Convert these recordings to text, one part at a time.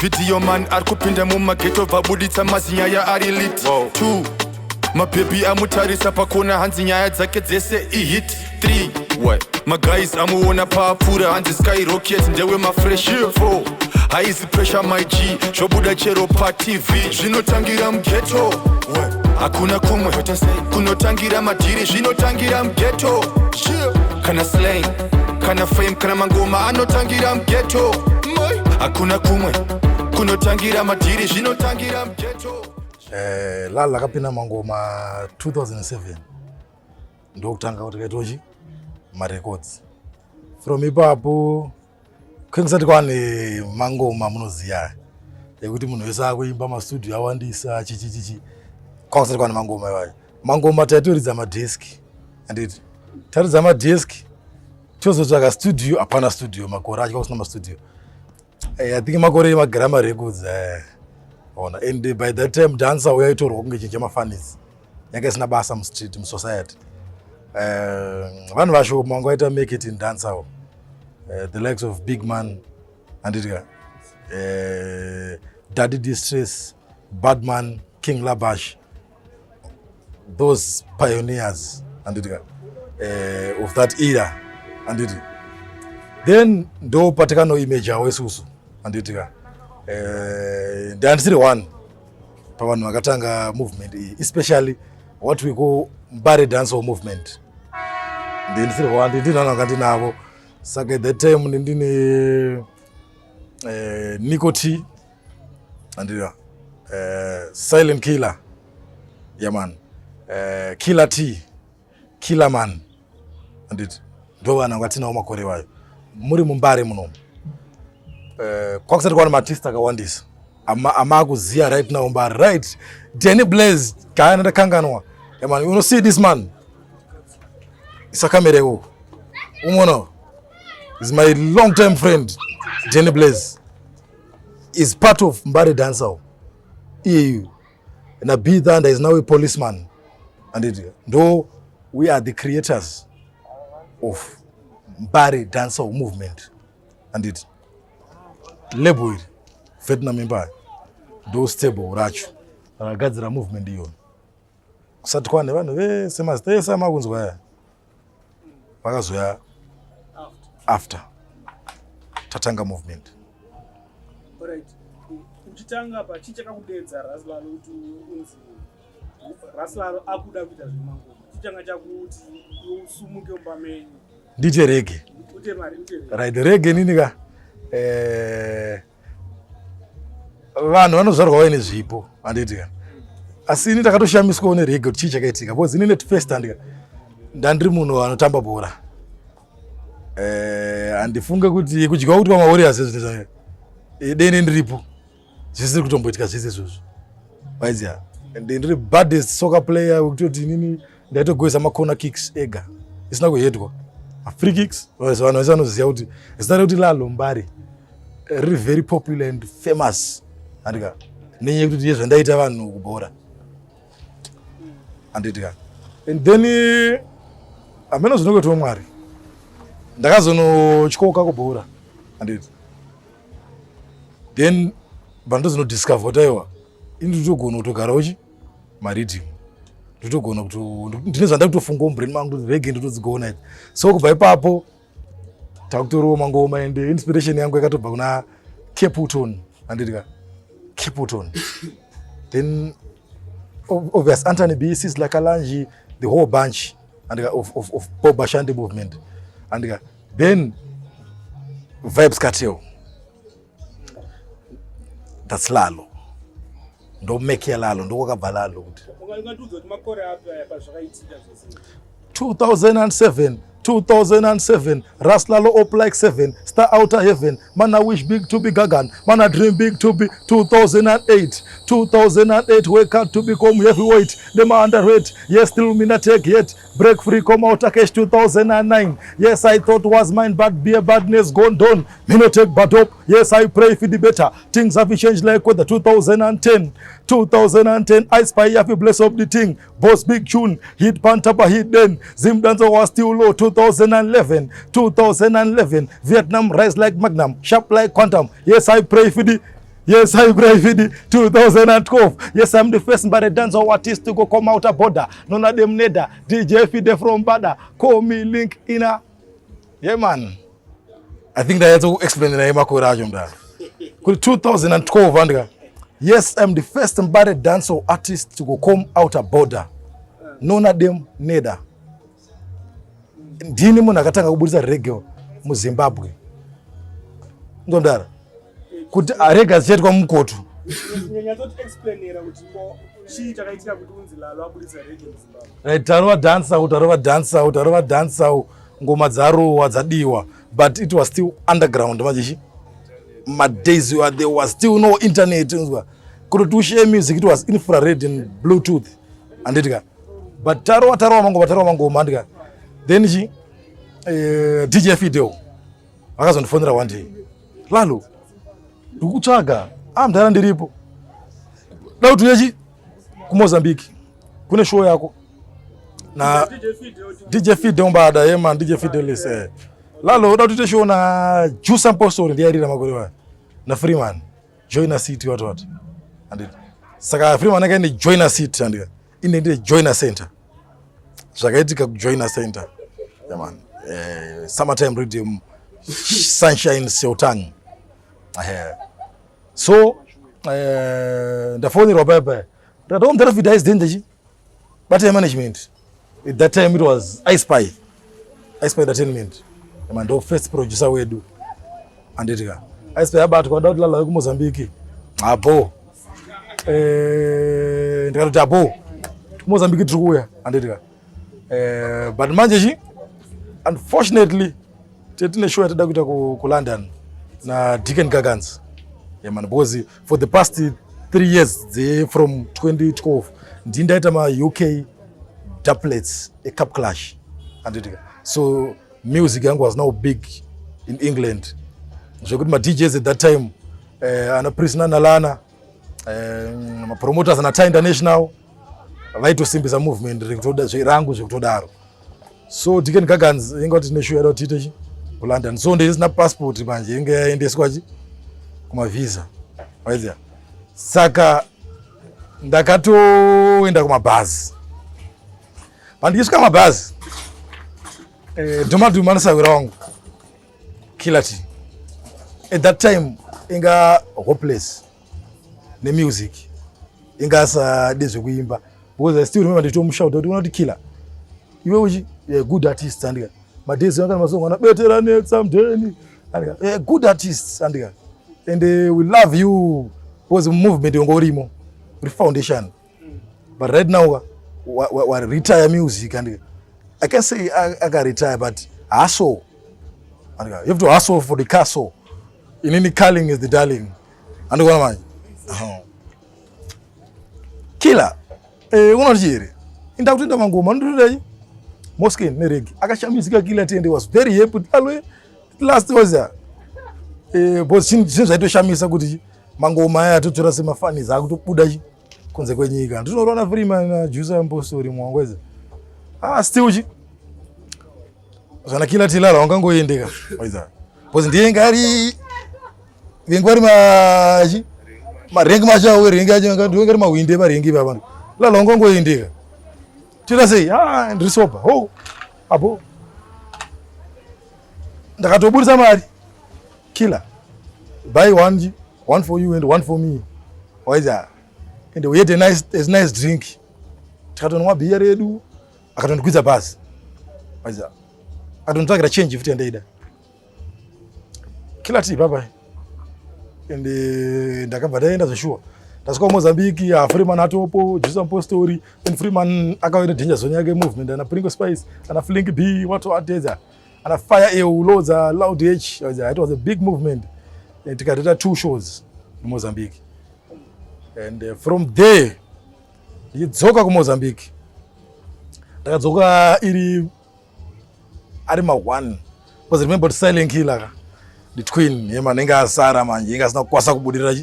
video man arikupinda mumageto vabuditsa mazinyaya ari lit 2 mabebi amutarisa pakona hanzi nyaya dzake dzese ihit 3 maguys amuona paapfuura hanzi skyrocket ndewe mafresh 4 haizi pressure my G zvobuda chero patv zvinotangira mugeto hakuna kumwe kunotangira madhiri zvinotangira mugeto kana slang kana fame kana mangoma anotangira mugeto hakuna kumwe kunotangira madhiri zvinotangira mugeto. Lalo lakapinda mangoma 2007 ndokutanga kuti kaitochi marecords. From ipapo kwengisati kwane mangoma munoziya ekuti munhu wese akuimba mastudio awandisa chichichichi kwakusati kwane mangoma iwayo. Mangoma taitoridza madisk anditi taridza madisk tozotsvaka studio hapana studio makore acho kusina mastudio. I think makore magirama records and by that time dancer waitorwa kunge chinhu chemafanizi yanga isina basa mustreet musociety. Vanhu vashoma vanga vaita make it in dancehall, the likes of Big Man anditika Daddy Distress, Badman, King Labash, those pioneers anditika of that era anditi. Then ndo patikano image yawo isusu anditika ndandisiri one pavanhu vakatanga movement iyi, especially what we call Mbare dancehall movement. Ndandisiri one ndinana vanga ndinavo saka at that time ndine Nico T andira Silent Killer man, Killer T, Killer Man anditi ndo vanhu vakatinawo makore wayo muri mumbare munomu. Kwakusati kwana matista akawandisa amakuziya right now Mbare right. Danny Blaze kaya ndakanganwa man, you know see this man isakamereko umono is my long time friend. Danny Blaze is part of Mbare dancehall EU and a bit and is now a policeman and though we are the creators of Mbare dancehall movement and it label it Vietnam Mbare do stable racho rakagadzira movement iyo kusati kwane vanhu vese mazitesa makunzwa ya vakazoya after tatanga movement. Alright, uchitanga pa chichakakudedza Ras Lalo kuti unzi Ras Lalo akuda kuita zvemangoma chichanga chakuti usumuke umbamenyi ndite reggae ute mari right reggae ninika vanhu vanozvarwa vaine zvipo handitika asi ini takatoshamiswawo nereggae kuti chii chakaitika because inini at first ndandiri munhu anotamba bhora handifunge kuti kudya kuti pamawarriors dene ndiripo zvisiri kutomboitika zvese izvozvo waiziya ndiri baddest soccer player wekutoti inini ndaitogoisa makona kicks ega isina kuhedwa free kicks. Vanhu vese vanoziva kuti zita rekuti Lalo Mbare riri very popular and famous andika nenyaya yekuti iye zvandaita vanhu kubhora anditika. And then hamene zvinoketiwa Mwari ndakazonotyoka kubhora anditi then vanhu ndozvinodiscover kuti aiwa ini nditogona kutogara uchi maridhing nditogona kuti ndine zvanda kutofunga mubrain mangu kuti reggae nditodzigona idzi. So kubva ipapo takutoriwo mangoma and inspiration yangu yakatobva kuna Capleton anditika Capleton then obvious Anthony B, Sis Lakalanji, the whole bunch andika of Bob Bashandi movement andika then Vibes Cartel. That's Lalo. Ndo make Lalo, ndo wakabva Lalo kuti 2007, Ras Lalo up like 7, star outer heaven, man I wish big to be Gagan, man I dream big to be 2008, wake up to become heavyweight, them are underweight, yes still me not take yet, break free come out Takesh 2009, yes I thought was mine but beer badness gone down, me no take bad up, yes I pray for the better, things have changed like with the 2010, I spy have to bless up the thing, boss big tune, hit Pantapa hit then, Zimdancehall was still low 2011, Vietnam rise like Magnum, sharp like Quantum. Yes, I pray for the Yes, I private 2012. Yes, I'm the first Mbare dancehall artist to go come out a border. None of them neither. DJ Fide from Bada. Call me link in a. Yeah, man. I think that I have to explain the name of Kurajum. 2012, and yes, I'm the first Mbare dancehall artist to go come out a border. None of them neither. Ndini muna katanga kubuliza reggae mu Zimbabwe. Ngomdara. Kuti arega zichetwa kwa mkoto. Nyanyazoti explainera kuti chii chakaitika kuti unzi Lalo abudisa reggae mu Zimbabwe. Right, tarova dancer, ngoma dzaro dzadiwa, but it was still underground manje. My days there was still no internet. Could to share music, it was infrared and Bluetooth and it. But tarova ngoma ndiga. Then DJ video. Akazondifonera one day. Lalo ndikutsvaga amdara ndiripo da kuti yechi ku Mozambique kune show yako na DJ Fide Mbada yema DJ Fide lese Lalo da kuti show na Juice Apostle ndiyarira makore wa na Freeman join us city watu and saka Freeman akaende join us city and ine join us center zvakaitika ku join us center yeah man summertime rhythm sunshine Seotang. So the phone Robert that home that vida is danger but management at that time it was I Spy Entertainment man the first producer we do and it I Spy about kwa dot Lalo ku Mozambique abo ndikati abo Mozambique tukuya and it but manje unfortunately tetine show yatada kuita ku London na Deacon Gagans. Yeah man, because for the past 3 years from 2012 ndindaita ma UK doublets a cup clash and so music yangu was now big in England. So good my DJs at that time ana Prisoner Nalana ma promoters ana Thai International vaito simbiza movement rekutoda zvirangu zvekutodaro. So Deacon Gagans ingoti ne show yarotite ku London. So ndisina passport manje inge yaendeswa kuma visa. Waizia. Saka ndakatoenda kuma bus. Pandisvika kuma bus. Duma nasawira wangu. Kilati. At that time inga hopeless ne music. Inga sa dezvekuimba. Because I still remember nditomushout kuti unoti killer. Iwe uchi good artist and madezi wanga masongo na better next someday and good artists and we love you because movement ngorimo foundation but right now we retire music and I can say I got retire but hustle and you have to hustle for the castle in any calling is the darling and what am I killer unojire indakutenda mangoma ndudai Mosque neregi akashamizika kila tende was very happy alwe last was but since aitoshamisa kuti mangoma aya atotora semafani zakutobuda kunze kwenyika ndinoona Freeman na Juice Apostle mwangweza still zana kila tilala wangangoendeka waiza because ndiye ngari vingwari marengi machawe rengi aje ngari mawinde marengi baba lala wangangoendeka tira sei ndirisopa abo ndakatobudisa mari killer buy one for you and one for me waiza and we had a nice drink tikatonwa beer redu akatondikwidza bus waiza akatonitsvagira change futi ndaida killer tea baba and ndakabva ndaenda zveshuwa ndasvika Mozambique Freeman atopo Juice Apostle and Freeman akaenda danger zone yake movement ana Pringo Spice ana Flink B watu ateza ana Fire EU loza Loud H it was a big movement and tikateta 2 shows in Mozambique and from there ndidzoka ku Mozambique ndakadzoka iri ari ma 1 because remember the silent killer the twin yema nenga asara manje ingasina kukwasa kubudirira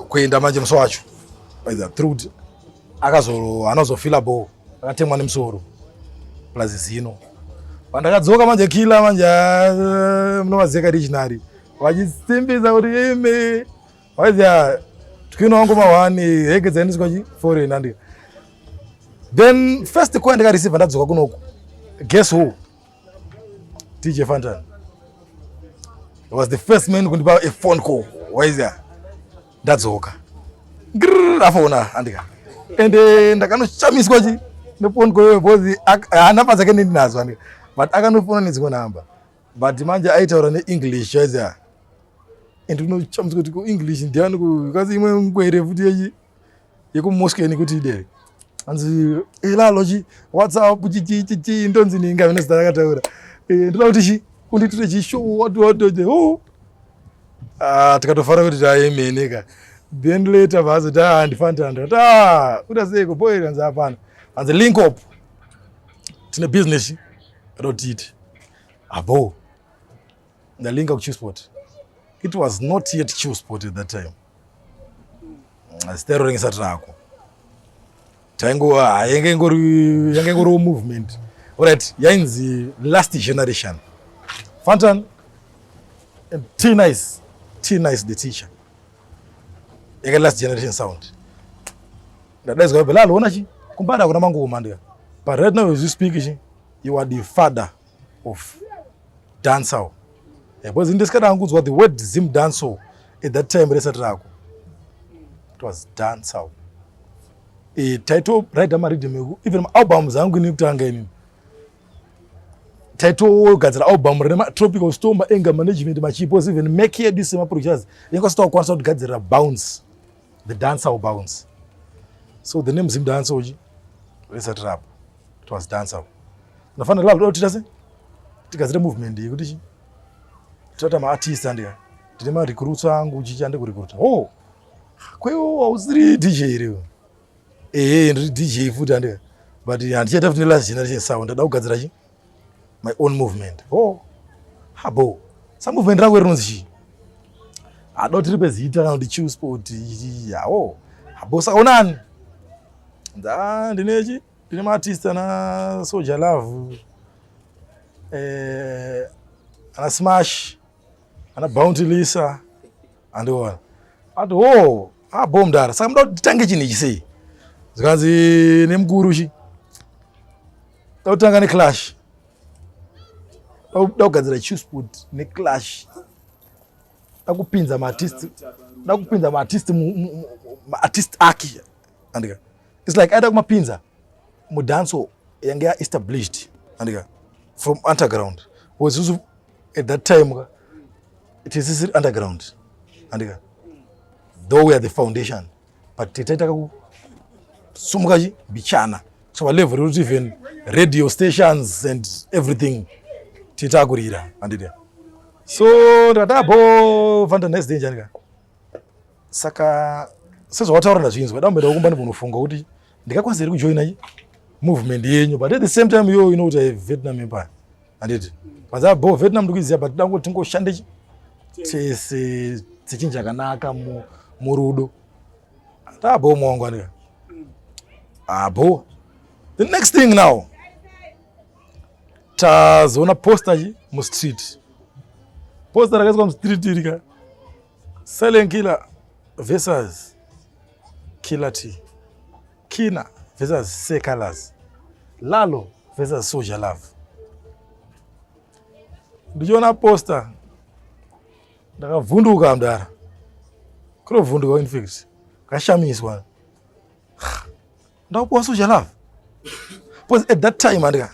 kuenda manje mso wacho by through anozofila bo akatemwa nemsoro plus zino pandakadzoka manje kila manje munovazeka dictionary vachisimbisa kuti ime waiziya twino wangu mawani hege dzaendiswa foreign andi then first call ndikareceive ndadzoka kunoku guess who DJ Fantan. He was the first man kundipa a phone call waiziya ndadzoka afona andika ende ndakanoshamiswa nephone call because hana dzake ndinazo andika but akanofona nedzimwe namba but manje aitaura neEnglish waiziya and unochamiswa kuti kuEnglish ndiani because imwe ngwere futi yekumoscow kuti idere anzi Lalo WhatsApp chichi ndonzi ninga vene zita rakataura ndoda kuti chi unditire chishow what tikatofara kuti tayemeneka then later vazo ndifantanda uda sei kuboyera nza hapana anzi link up tine business rotiti abo the link up Sport. It was not yet Sport at that time. Steroring satrako taingo yange ngoro movement alright yainzi last generation Fantan and T nice the teacher yake last generation sound ndadaiza kwa Lalo ona chi kumbada kuna mangu kumandika but right now as you speak you are the father of dancehall because in this kind of what the word Zimdancehall at that time resatrako it was dancehall title right rhythm even albums zangu ni kutanga ini title gadzira album rema tropical storm anger management machipos even make here this producers ingo start kwanza kugadzira bounce the dancehall bounce so the name Zimdancehall is a trap it was dancehall nafana Lalo titase tikazira movement yekuti tata ma artist andia tine ma recruits angu chichande ku recruit kweyo ausiri DJ iriwo ndi DJ futi ande but andicheta futi last generation sound ndada kugadzira my own movement habo some movement rangu rinonzi chi adoti ripe zita ndi Sport habo saonani ndine ma artist ana Soul Jah Love ana Smash ana Bounty Lisa andiona ati habo mdara saka mda titange chini chisei zikazi nemguru chi tautanga ne clash daugadzira Sport ne clash dakupinza ma artist aki andika it's like aida kumapinza mu dance yange ya established andika from underground was at that time it is underground andika though we are the foundation but titaita sumukaji bichana so level even radio stations and everything titakurira andida so ndadabo Fantan next day janika saka sezwataura zvinzwa dambe kumba ndibonofunga kuti ndikakwanisa iri kujoina movement yenyu but at the same time you know kuti Vietnam empire anditi panza bo Vietnam ndikuziya but dango tingoshande tese tichinja kanaka murudo tabo mongo andika abo the next thing now tazona poster mu street poster rakaiswa mu street irika silent killer versus Killer T Kina versus Say Colors Lalo versus Soul Jah Love ndiona poster ndakavhunduka mdara kurovhunduka in fact kashamiswa ndakuwa Soul Jah Love because at that time andika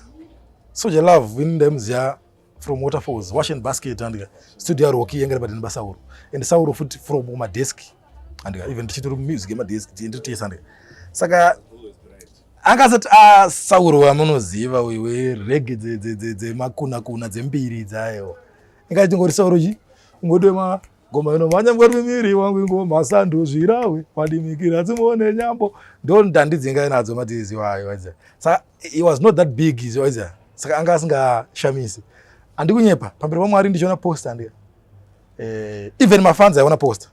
Soul Jah Love in them zia from waterfalls washing basket andika studio roki yengera badini basauro and sauro futi from my desk andika even tichitori music ema desk nditotesa andika saka angazati sauro amunoziva wewe reggae dze makuna dzembiri dzayo ingati ngori sauro chi ngodwe ngoma inomanya ngori miri wangu ngoma sandu zvirawe wadimikira dzimone nyambo ndo ndandidzinga nadzo matizi wayo waza saka it was not that big is waza saka anga asinga shamisi andikunyepa pamberi paMwari ndichona poster andika even my fans I wanna poster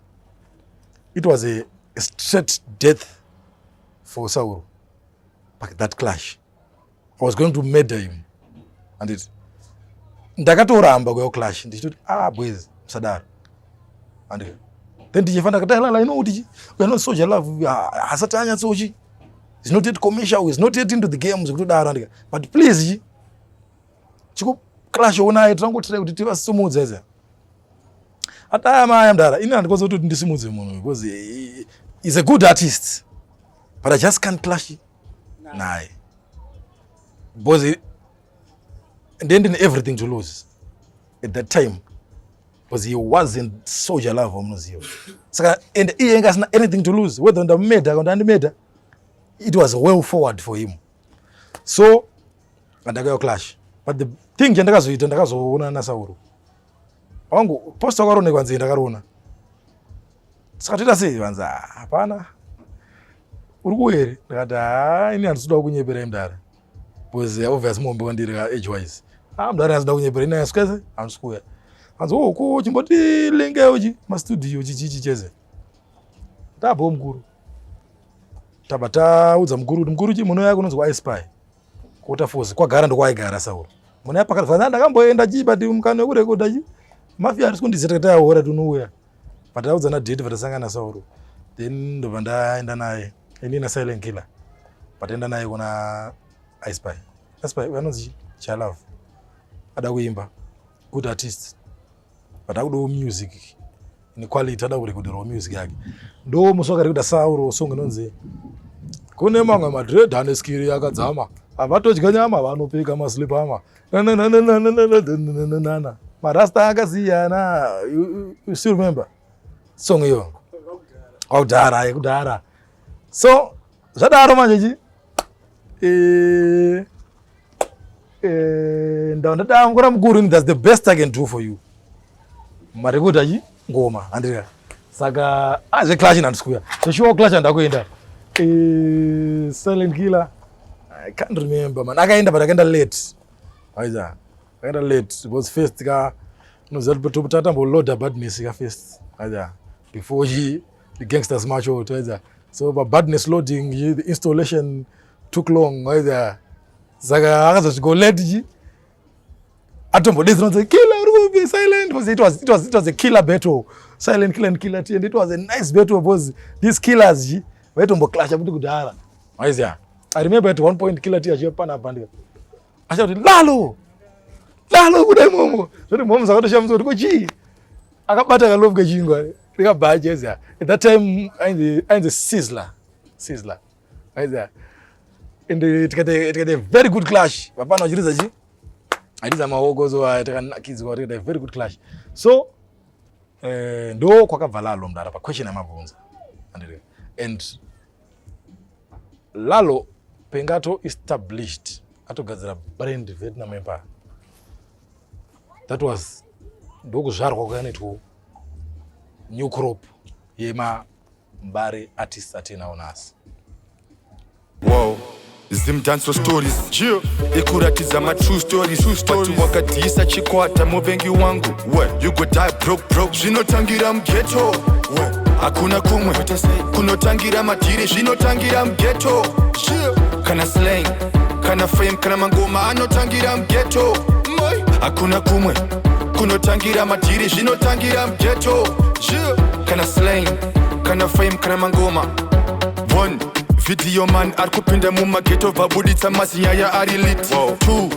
it was a straight death for Sauro but that clash I was going to murder him and it ndakatoramba kwa clash ndichiti boys msadaro andika then tichifana kuti Lala kuti we are not Soul Jah love hasati anyatsochi is not yet commercial, is not yet into the games kutodaro ndika but please chiku clash unaye tangotira kuti tivasumudze eza ataya maya mdara ini andikoza kuti ndisimudze munhu because he's a good artist but I just can't clash naye because then everything to lose at that time because he wasn't Soul Jah love omnoziyo saka and he has anything to lose whether ndameda kana ndimeda it was well forward for him so andakayo clash but the thing chandakazoita ndakazoona na Sauro wangu posta karone kwanze ndakarona saka tita sei vanza hapana uri kuhere ndakati ini handisuda kunyepera mdara because obviously mombe kwandiri age wise mdara handisuda kunyepera ina yasukese handisukuya hanzi ko chimboti lengeyo chi mastudio chichichi cheze tabho mukuru tabata mukuru kuti mukuru chi muno yako unonzi waspy kota force kwagara ndokwaigara Sauro muno yapakati fana ndakamboenda chi but mukano wekurekoda chi mafia ari kundizeta kuti ayora tunouya but audza na date vatasangana Sauro then ndobva ndaenda naye ini na silent killer but enda naye kuna ispy vanonzi Chalove ada kuimba good artist but akudo music in quality ada kurekodera music yake ndo musokari kuda Sauro song inonzi kune mamwe madred ane skill yakadzama avatodya nyama vanopika maslip ama marasta akasiyana you still remember song iyo kudhara so zvadaro manje ndadangura mukuru that's the best I can do for you marekuda chi ngoma handika saka clash ndandisikuya sure clash ndakuenda silent killer I can't remember man akaenda but akaenda late aiza akaenda late because first ka nozelpo toputata mboloda badness ka first aiza before the gangsters march out aiza so but badness loading the installation took long aiza saka akazogo late ji atombo this not a killer ruby silent because it was a killer battle silent killer and killer and it was a nice battle because these killers ji vaitombo clash kuti kudhara aiza I remember at one point killer tia chepana pandika achati Lalo kudai momo zvoti momo zakatoshamisa kuti kochi akabata kalove kechingwa rikabhajeza at that time ainzi sizzler aiza and tikate very good clash vapana vachiriza chi aiza maoko so takanakidzwa tikate very good clash so ndo kwakabva Lalo mdara pa question yamabvunza and Lalo pengato established atogadzira brand Vietnam Empire that was ndokuzvarwa kwakaitwa new crop yema Mbare artists atinao nasi wow Zimdancehall stories ikuratidza ma true stories but wakadhisa chikwata muvengi wangu you go die broke zvinotangira mughetto hakuna kumwe kunotangira madhiri zvinotangira mughetto kana slang kana fame kana mangoma anotangira mughetto hakuna kumwe kunotangira madhiri zvinotangira mughetto kana slang kana fame kana mangoma one video man arikupinda mumaghetto vabuditsa mazinyaya ari lit two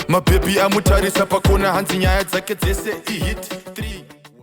mabebi amutarisa pakona hanzi nyaya dzake dzese ihit